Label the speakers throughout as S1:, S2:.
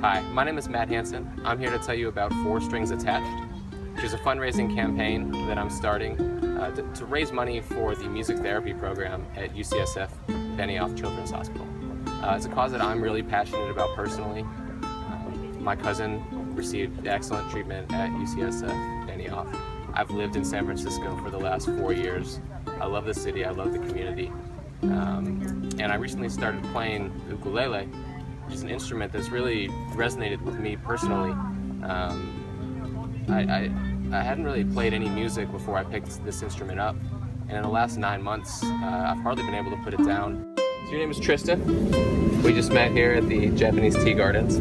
S1: Hi, my name is Matt Hansen. I'm here to tell you about Four Strings Attached, which is a fundraising campaign that I'm starting to raise money for the music therapy program at UCSF Benioff Children's Hospital. It's a cause that I'm really passionate about personally. My cousin received excellent treatment at UCSF Benioff. I've lived in San Francisco for the last 4 years. I love the city, I love the community. And I recently started playing the ukulele, which is an instrument that's really resonated with me personally. I hadn't really played any music before I picked this instrument up, and in the last 9 months, I've hardly been able to put it down. So your name is Tristan. We just met here at the Japanese Tea Gardens.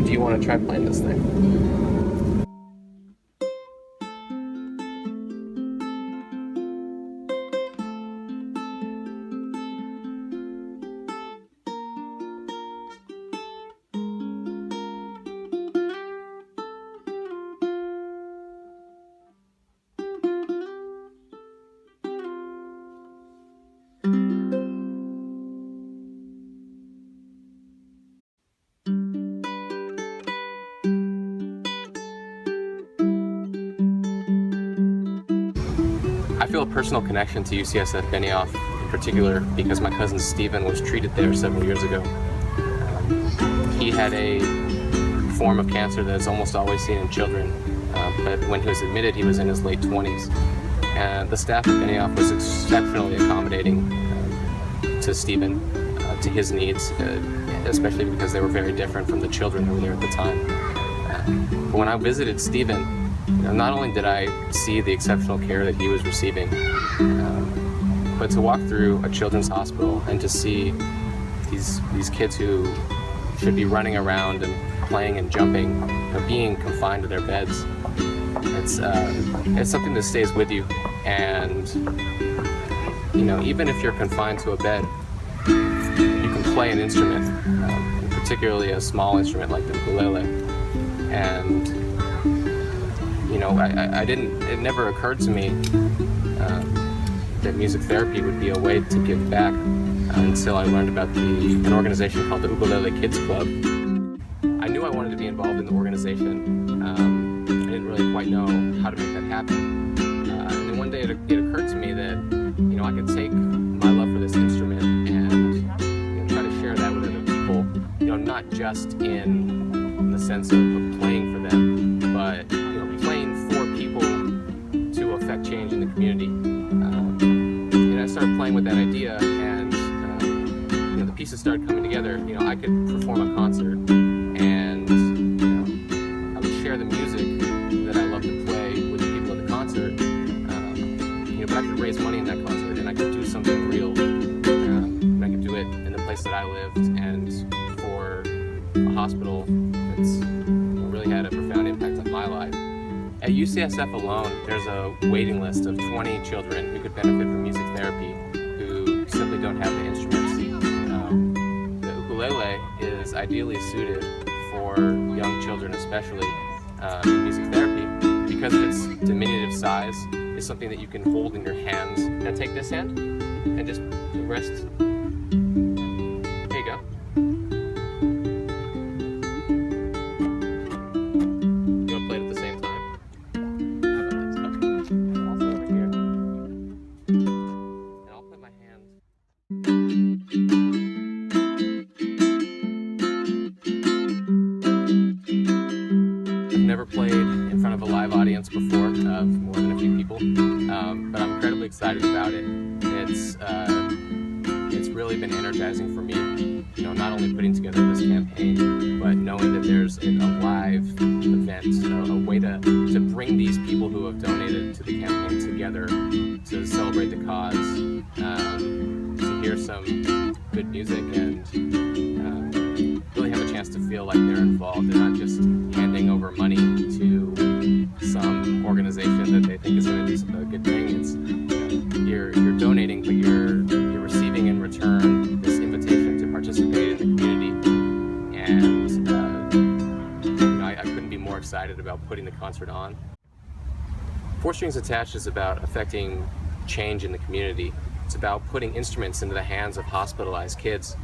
S1: Do you want to try playing this thing? I feel a personal connection to UCSF Benioff in particular because my cousin Stephen was treated there several years ago. He had a form of cancer that is almost always seen in children, but when he was admitted he was in his late 20s. And the staff at Benioff was exceptionally accommodating to Stephen, to his needs, especially because they were very different from the children who were there at the time. But when I visited Stephen, not only did I see the exceptional care that he was receiving, but to walk through a children's hospital and to see these kids who should be running around and playing and jumping, being confined to their beds, it's something that stays with you. And even if you're confined to a bed, you can play an instrument, particularly a small instrument like the ukulele. And it never occurred to me that music therapy would be a way to give back until I learned about an organization called the Ukulele Kids Club. I knew I wanted to be involved in the organization. I didn't really quite know how to make that happen. And then one day it occurred to me that I could take my love for this instrument and try to share that with other people. Not just in the sense of playing for them, but playing for people to affect change in the community. And I started playing with that idea, and the pieces started coming together. I could perform a concert, and I would share the music that I love to play with the people at the concert. But I could raise money in that concert, and I could do something real. And I could do it in the place that I lived, and for a hospital that's really had a profound impact on my life. At UCSF alone, there's a waiting list of 20 children who could benefit from music therapy who simply don't have the instruments. The ukulele is ideally suited for young children, especially in music therapy, because of its diminutive size. It's something that you can hold in your hands. Now take this hand and just rest. There you go. You want to play it at the same time? Also over here. And I'll put my hand. I've never played in front of a live audience before, of more than a few people, but I'm incredibly excited about it. It's really been energizing for me, not only putting together this campaign, but knowing that there's a live event, a way to bring these people who have donated to the campaign together to celebrate the cause, to hear some good music, and really have a chance to feel like they're involved and not just handing over money to some organization that they think is going to do a good thing. It's you're donating, but you're receiving in return this invitation to participate in the community. And I couldn't be more excited about putting the concert on. Four Strings Attached is about affecting change in the community. It's about putting instruments into the hands of hospitalized kids.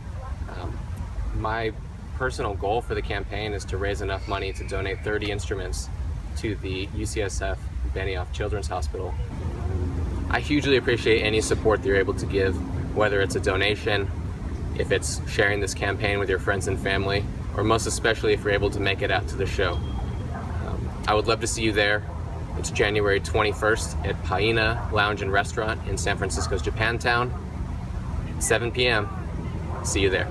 S1: My personal goal for the campaign is to raise enough money to donate 30 instruments to the UCSF Benioff Children's Hospital. I hugely appreciate any support that you're able to give, whether it's a donation, if it's sharing this campaign with your friends and family, or most especially if you're able to make it out to the show. I would love to see you there. It's January 21st at Paina Lounge and Restaurant in San Francisco's Japantown, 7 p.m. See you there.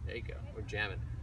S1: There you go, we're jamming.